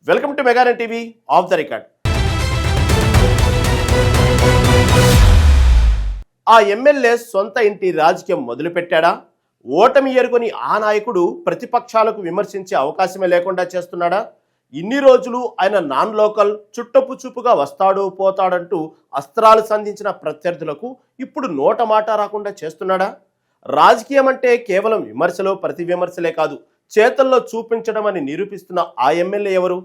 Welcome to మెగానన్ TV off the record. ఆ MLA సొంత ఇంటి రాజకీయం మొదలుపెట్టాడా? ఓటమి ఎరుగని ఆ నాయకుడు ప్రతిపక్షాలకు విమర్శించే అవకాశమే లేకుండా చేస్తున్నాడా? ఇన్ని రోజులు ఆయన నాన్ లోకల్, చుట్టపు చూపుగా వస్తాడు పోతాడంటూ అస్త్రాలు సంధించిన ప్రత్యర్థులకు ఇప్పుడు నోట మాట రాకుండా చేస్తున్నాడా? రాజకీయం అంటే కేవలం విమర్శలు, ప్రతి విమర్శలే కాదు, చేతల్లో చూపించడం అని నిరూపిస్తున్న ఆ ఎమ్మెల్యే ఎవరు?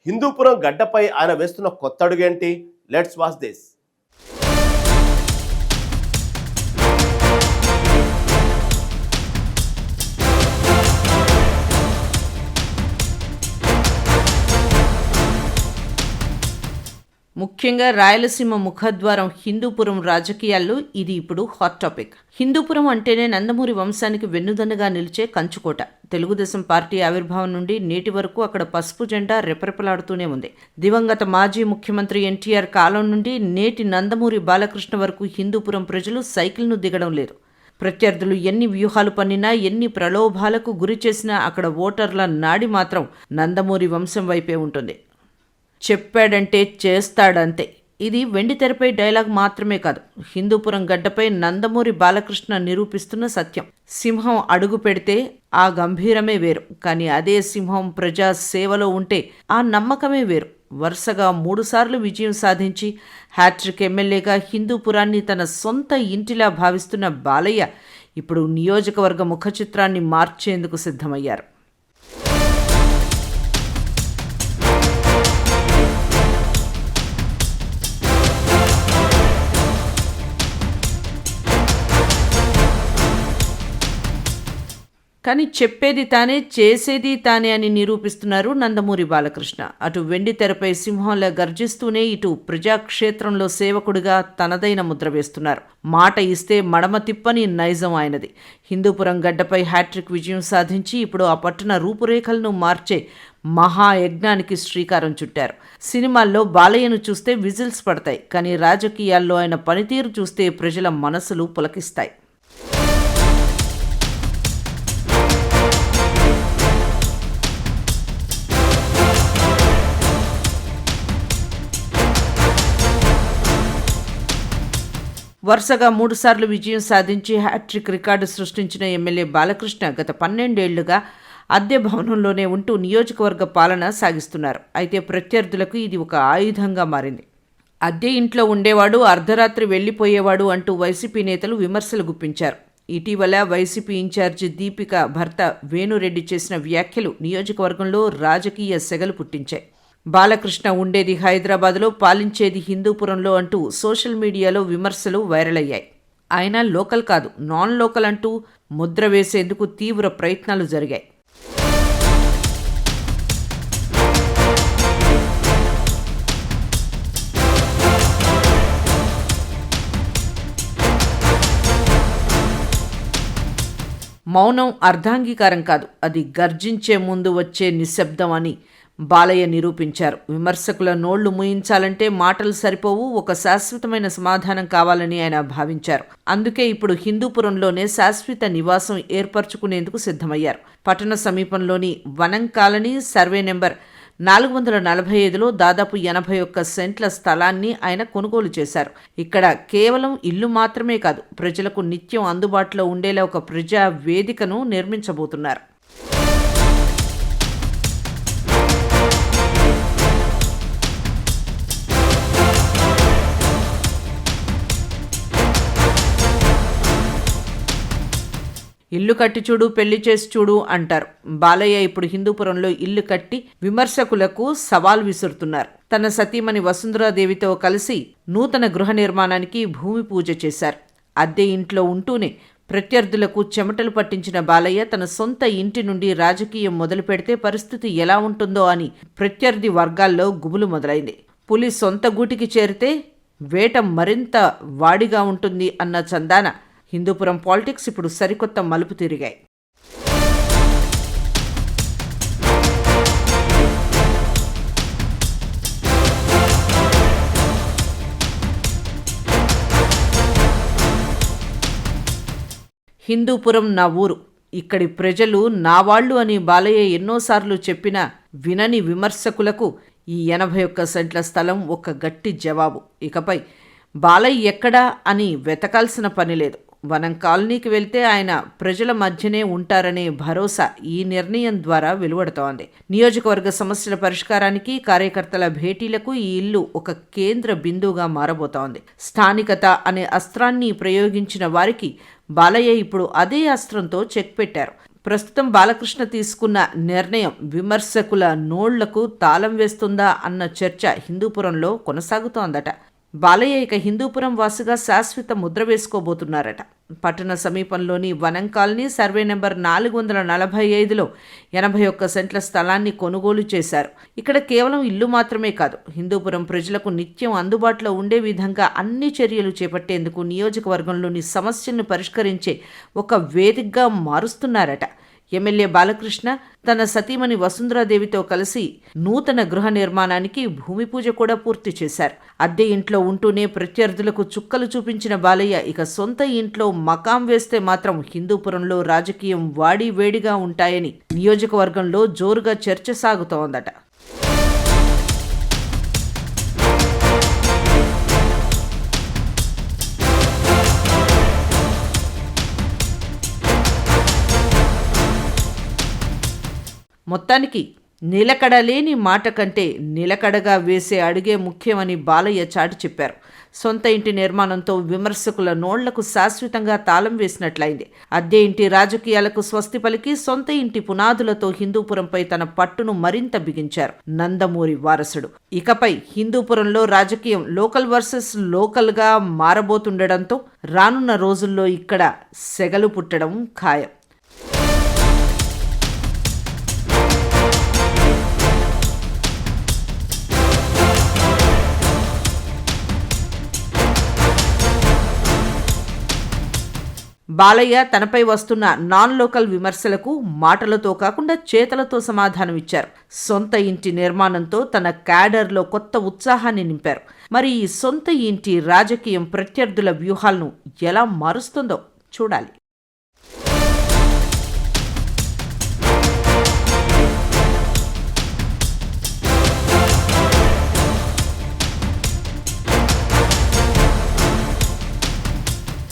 హిందూపురం గడ్డపై ఆయన వేస్తున్న కొత్త అడుగేంటి? Let's watch this. ముఖ్యంగా రాయలసీమ ముఖద్వారం హిందూపురం రాజకీయాల్లో ఇది ఇప్పుడు హాట్ టాపిక్. హిందూపురం అంటేనే నందమూరి వంశానికి వెన్నుదన్నుగా నిలిచే కంచుకోట. తెలుగుదేశం పార్టీ ఆవిర్భావం నుండి నేటి వరకు అక్కడ పసుపు జెండా రెపరెపలాడుతూనే ఉంది. దివంగత మాజీ ముఖ్యమంత్రి ఎన్టీఆర్ కాలం నుండి నేటి నందమూరి బాలకృష్ణ వరకు హిందూపురం ప్రజలు సైకిల్ను దిగడం లేదు. ప్రత్యర్థులు ఎన్ని వ్యూహాలు పన్నినా, ఎన్ని ప్రలోభాలకు గురి చేసినా అక్కడ ఓటర్ల నాడి మాత్రం నందమూరి వంశం వైపే ఉంటుంది. చెప్పాడంటే చేస్తాడంతే. ఇది వెండితెరపై డైలాగ్ మాత్రమే కాదు, హిందూపురం గడ్డపై నందమూరి బాలకృష్ణ నిరూపిస్తున్న సత్యం. సింహం అడుగు పెడితే ఆ గంభీరమే వేరు, కానీ అదే సింహం ప్రజా సేవలో ఉంటే ఆ నమ్మకమే వేరు. వరుసగా 3 సార్లు విజయం సాధించి హ్యాట్రిక్ ఎమ్మెల్యేగా హిందూపురాన్ని తన సొంత ఇంటిలా భావిస్తున్న బాలయ్య ఇప్పుడు నియోజకవర్గ ముఖచిత్రాన్ని మార్చేందుకు సిద్ధమయ్యారు. కానీ చెప్పేది తానే, చేసేది తానే అని నిరూపిస్తున్నారు నందమూరి బాలకృష్ణ. అటు వెండి తెరపై సింహంలా గర్జిస్తూనే ఇటు ప్రజాక్షేత్రంలో సేవకుడిగా తనదైన ముద్ర వేస్తున్నారు. మాట ఇస్తే మడమ తిప్పని నైజం ఆయనది. హిందూపురం గడ్డపై హ్యాట్రిక్ విజయం సాధించి ఇప్పుడు ఆ పట్టణ రూపురేఖలను మార్చే మహాయజ్ఞానికి శ్రీకారం చుట్టారు. సినిమాల్లో బాలయ్యను చూస్తే విజిల్స్ పడతాయి, కానీ రాజకీయాల్లో ఆయన పనితీరు చూస్తే ప్రజల మనసులు పులకిస్తాయి. వరుసగా 3 సార్లు విజయం సాధించి హ్యాట్రిక్ రికార్డు సృష్టించిన ఎమ్మెల్యే బాలకృష్ణ గత 12 ఏళ్లుగా అద్దె భవనంలోనే ఉంటూ నియోజకవర్గ పాలన సాగిస్తున్నారు. అయితే ప్రత్యర్థులకు ఇది ఒక ఆయుధంగా మారింది. అద్దె ఇంట్లో ఉండేవాడు, అర్ధరాత్రి వెళ్లిపోయేవాడు అంటూ వైసీపీ నేతలు విమర్శలు గుప్పించారు. ఇటీవల వైసీపీ ఇన్ఛార్జి దీపిక భర్త వేణురెడ్డి చేసిన వ్యాఖ్యలు నియోజకవర్గంలో రాజకీయ సెగలు పుట్టించాయి. బాలకృష్ణ ఉండేది హైదరాబాద్లో, పాలించేది హిందూపురంలో అంటూ సోషల్ మీడియాలో విమర్శలు వైరల్ అయ్యాయి. ఆయన లోకల్ కాదు, నాన్ లోకల్ అంటూ ముద్ర వేసేందుకు తీవ్ర ప్రయత్నాలు జరిగాయి. మౌనం అర్ధాంగీకారం కాదు, అది గర్జించే ముందు వచ్చే నిశ్శబ్దం అని బాలయ్య నిరూపించారు. విమర్శకుల నోళ్లు మూయించాలంటే మాటలు సరిపోవు, ఒక శాశ్వతమైన సమాధానం కావాలని ఆయన భావించారు. అందుకే ఇప్పుడు హిందూపురంలోనే శాశ్వత నివాసం ఏర్పరచుకునేందుకు సిద్ధమయ్యారు. పట్టణ సమీపంలోని వనం కాలనీ సర్వే నెంబర్ 445లో దాదాపు 81 సెంట్ల స్థలాన్ని ఆయన కొనుగోలు చేశారు. ఇక్కడ కేవలం ఇల్లు మాత్రమే కాదు, ప్రజలకు నిత్యం అందుబాటులో ఉండేలా ఒక ప్రజా వేదికను నిర్మించబోతున్నారు. ఇల్లు కట్టి చూడు, పెళ్లి చేసి చూడు అంటారు. బాలయ్య ఇప్పుడు హిందూపురంలో ఇల్లు కట్టి విమర్శకులకు సవాల్ విసురుతున్నారు. తన సతీమణి వసుంధరాదేవితో కలిసి నూతన గృహ నిర్మాణానికి భూమి పూజ చేశారు. అద్దె ఇంట్లో ఉంటూనే ప్రత్యర్థులకు చెమటలు పట్టించిన బాలయ్య తన సొంత ఇంటి నుండి రాజకీయం మొదలు పెడితే పరిస్థితి ఎలా ఉంటుందో అని ప్రత్యర్థి వర్గాల్లో గుబులు మొదలైంది. పులి సొంత గూటికి చేరితే వేట మరింత వాడిగా ఉంటుంది అన్న చందాన హిందూపురం పాలిటిక్స్ ఇప్పుడు సరికొత్త మలుపు తిరిగాయి. హిందూపురం నా ఊరు, ఇక్కడి ప్రజలు నా వాళ్ళు అని బాలయ్య ఎన్నోసార్లు చెప్పినా వినని విమర్శకులకు ఈ 81 సెంట్ల స్థలం ఒక గట్టి జవాబు. ఇకపై బాలయ్య ఎక్కడా అని వెతకాల్సిన పని లేదు. వనం కాలనీకి వెళ్తే ఆయన ప్రజల మధ్యనే ఉంటారనే భరోసా ఈ నిర్ణయం ద్వారా వెలువడుతోంది. నియోజకవర్గ సమస్యల పరిష్కారానికి, కార్యకర్తల భేటీలకు ఈ ఇల్లు ఒక కేంద్ర బిందువుగా మారబోతోంది. స్థానికత అనే అస్త్రాన్ని ప్రయోగించిన వారికి బాలయ్య ఇప్పుడు అదే అస్త్రంతో చెక్ పెట్టారు. ప్రస్తుతం బాలకృష్ణ తీసుకున్న నిర్ణయం విమర్శకుల నోళ్లకు తాళం వేస్తుందా అన్న చర్చ హిందూపురంలో కొనసాగుతోందట. బాలయ్య ఇక హిందూపురం వాసిగా శాశ్వత ముద్ర వేసుకోబోతున్నారట. పట్టణ సమీపంలోని వనం కాలనీ సర్వే నెంబర్ 445లో 81 సెంట్ల స్థలాన్ని కొనుగోలు చేశారు. ఇక్కడ కేవలం ఇల్లు మాత్రమే కాదు, హిందూపురం ప్రజలకు నిత్యం అందుబాటులో ఉండే విధంగా అన్ని చర్యలు చేపట్టేందుకు నియోజకవర్గంలోని సమస్యలను పరిష్కరించే ఒక వేదికగా మారుస్తున్నారట. ఎమ్మెల్యే బాలకృష్ణ తన సతీమణి వసుంధరాదేవితో కలిసి నూతన గృహ నిర్మాణానికి భూమి పూజ కూడా పూర్తి చేశారు. అద్దె ఇంట్లో ఉంటూనే ప్రత్యర్థులకు చుక్కలు చూపించిన బాలయ్య ఇక సొంత ఇంట్లో మకాం వేస్తే మాత్రం హిందూపురంలో రాజకీయం వాడి వేడిగా ఉంటాయని నియోజకవర్గంలో జోరుగా చర్చ సాగుతోందట. మొత్తానికి నిలకడలేని మాట కంటే నిలకడగా వేసే అడుగే ముఖ్యమని బాలయ్య చాటి చెప్పారు. సొంత ఇంటి నిర్మాణంతో విమర్శకుల నోళ్లకు శాశ్వతంగా తాళం వేసినట్లయింది. అద్దె ఇంటి రాజకీయాలకు స్వస్తి పలికి సొంత ఇంటి పునాదులతో హిందూపురంపై తన పట్టును మరింత బిగించారు నందమూరి వారసుడు. ఇకపై హిందూపురంలో రాజకీయం లోకల్ వర్సెస్ లోకల్గా మారబోతుండడంతో రానున్న రోజుల్లో ఇక్కడ సెగలు పుట్టడం ఖాయం. బాలయ్య తనపై వస్తున్న నాన్ లోకల్ విమర్శలకు మాటలతో కాకుండా చేతలతో సమాధానమిచ్చారు. సొంత ఇంటి నిర్మాణంతో తన క్యాడర్లో కొత్త ఉత్సాహాన్ని నింపారు. మరి ఈ సొంత ఇంటి రాజకీయం ప్రత్యర్థుల వ్యూహాలను ఎలా మారుస్తుందో చూడాలి.